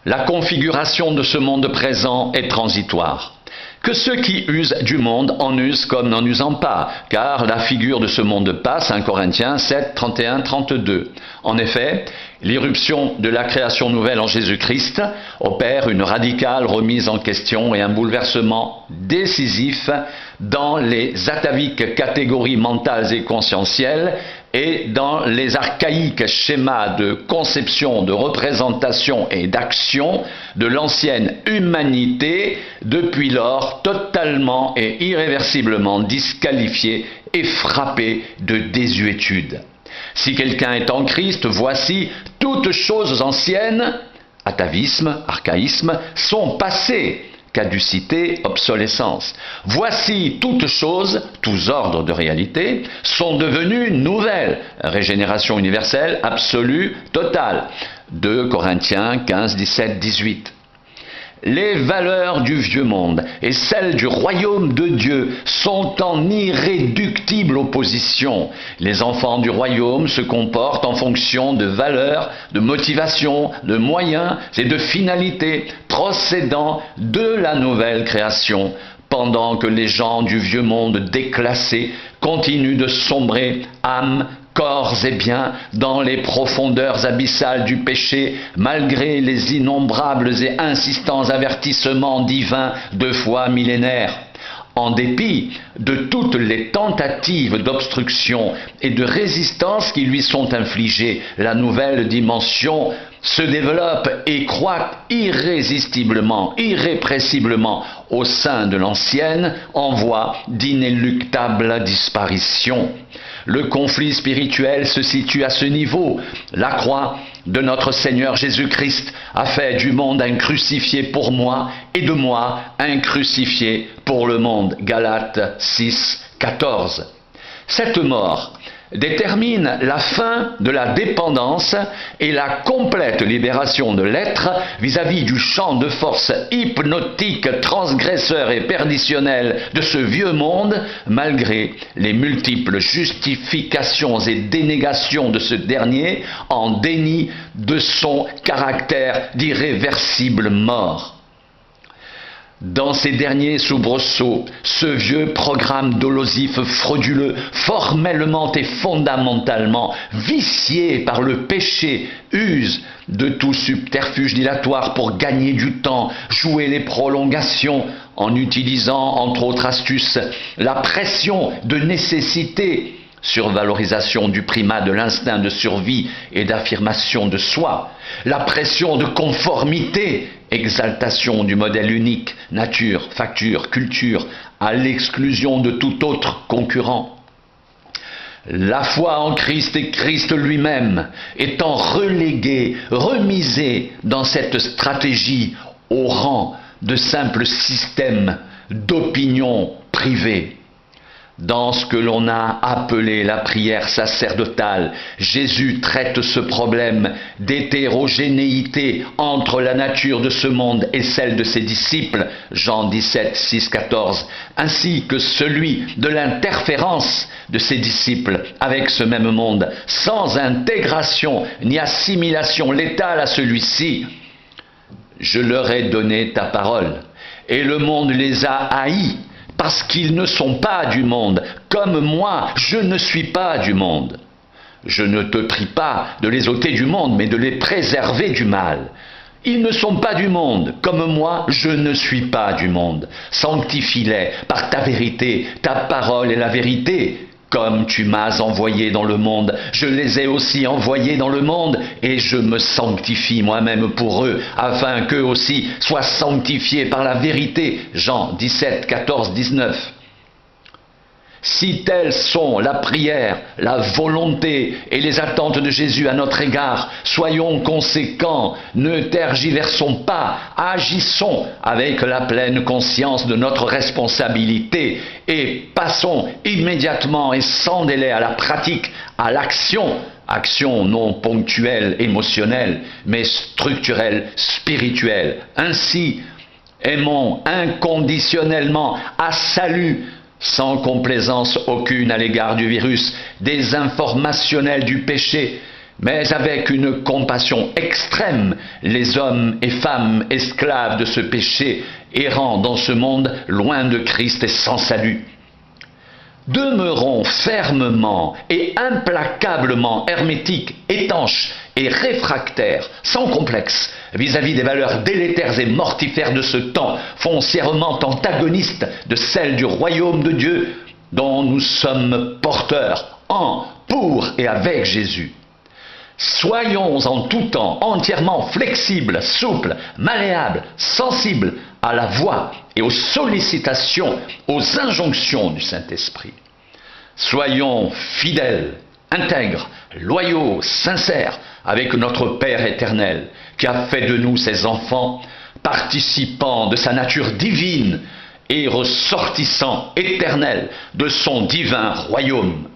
La configuration de ce monde présent est transitoire. Que ceux qui usent du monde en usent comme n'en usant pas, car la figure de ce monde passe, 1 Corinthiens 7, 31, 32. En effet, l'irruption de la création nouvelle en Jésus-Christ opère une radicale remise en question et un bouleversement décisif dans les ataviques catégories mentales et conscientielles et dans les archaïques schémas de conception, de représentation et d'action de l'ancienne humanité, depuis lors totalement et irréversiblement disqualifiée et frappée de désuétude. Si quelqu'un est en Christ, voici, toutes choses anciennes, atavisme, archaïsme, sont passées, caducité, obsolescence. Voici toutes choses, tous ordres de réalité, sont devenues nouvelles, régénération universelle, absolue, totale. 2 Corinthiens 15, 17, 18. Les valeurs du vieux monde et celles du royaume de Dieu sont en irréductible opposition. Les enfants du royaume se comportent en fonction de valeurs, de motivations, de moyens et de finalités procédant de la nouvelle création, pendant que les gens du vieux monde déclassé continuent de sombrer, âme, corps et biens, dans les profondeurs abyssales du péché, malgré les innombrables et insistants avertissements divins de foi millénaires. En dépit de toutes les tentatives d'obstruction et de résistance qui lui sont infligées, la nouvelle dimension se développe et croît irrésistiblement, irrépressiblement au sein de l'ancienne, en voie d'inéluctable disparition. Le conflit spirituel se situe à ce niveau. La croix de notre Seigneur Jésus-Christ a fait du monde un crucifié pour moi et de moi un crucifié pour le monde. Galates 6, 14. Cette mort détermine la fin de la dépendance et la complète libération de l'être vis-à-vis du champ de force hypnotique, transgresseur et perditionnel de ce vieux monde, malgré les multiples justifications et dénégations de ce dernier en déni de son caractère d'irréversible mort. Dans ces derniers soubresauts, ce vieux programme dolosif frauduleux, formellement et fondamentalement vicié par le péché, use de tout subterfuge dilatoire pour gagner du temps, jouer les prolongations, en utilisant, entre autres astuces, la pression de nécessité, survalorisation du primat de l'instinct de survie et d'affirmation de soi, la pression de conformité, exaltation du modèle unique, nature, facture, culture, à l'exclusion de tout autre concurrent. La foi en Christ et Christ lui-même étant reléguée, remisée dans cette stratégie au rang de simple système d'opinion privée. Dans ce que l'on a appelé la prière sacerdotale, Jésus traite ce problème d'hétérogénéité entre la nature de ce monde et celle de ses disciples, Jean 17, 6, 14, ainsi que celui de l'interférence de ses disciples avec ce même monde, sans intégration ni assimilation létale à celui-ci. Je leur ai donné ta parole, et le monde les a haïs, parce qu'ils ne sont pas du monde, comme moi, je ne suis pas du monde. Je ne te prie pas de les ôter du monde, mais de les préserver du mal. Ils ne sont pas du monde, comme moi, je ne suis pas du monde. Sanctifie-les par ta vérité, ta parole est la vérité. Comme tu m'as envoyé dans le monde, je les ai aussi envoyés dans le monde, et je me sanctifie moi-même pour eux, afin qu'eux aussi soient sanctifiés par la vérité. Jean 17, 14, 19. Si telles sont la prière, la volonté et les attentes de Jésus à notre égard, soyons conséquents, ne tergiversons pas, agissons avec la pleine conscience de notre responsabilité et passons immédiatement et sans délai à la pratique, à l'action, action non ponctuelle, émotionnelle, mais structurelle, spirituelle. Ainsi, aimons inconditionnellement à salut, sans complaisance aucune à l'égard du virus, désinformationnel du péché, mais avec une compassion extrême, les hommes et femmes esclaves de ce péché, errant dans ce monde, loin de Christ et sans salut. Demeurons fermement et implacablement hermétiques, étanches et réfractaires, sans complexe, vis-à-vis des valeurs délétères et mortifères de ce temps, foncièrement antagonistes de celles du royaume de Dieu, dont nous sommes porteurs, en, pour et avec Jésus. Soyons en tout temps entièrement flexibles, souples, malléables, sensibles à la voix et aux sollicitations, aux injonctions du Saint-Esprit. Soyons fidèles, intègres, loyaux, sincères avec notre Père éternel, qui a fait de nous ses enfants, participants de sa nature divine et ressortissants éternels de son divin royaume.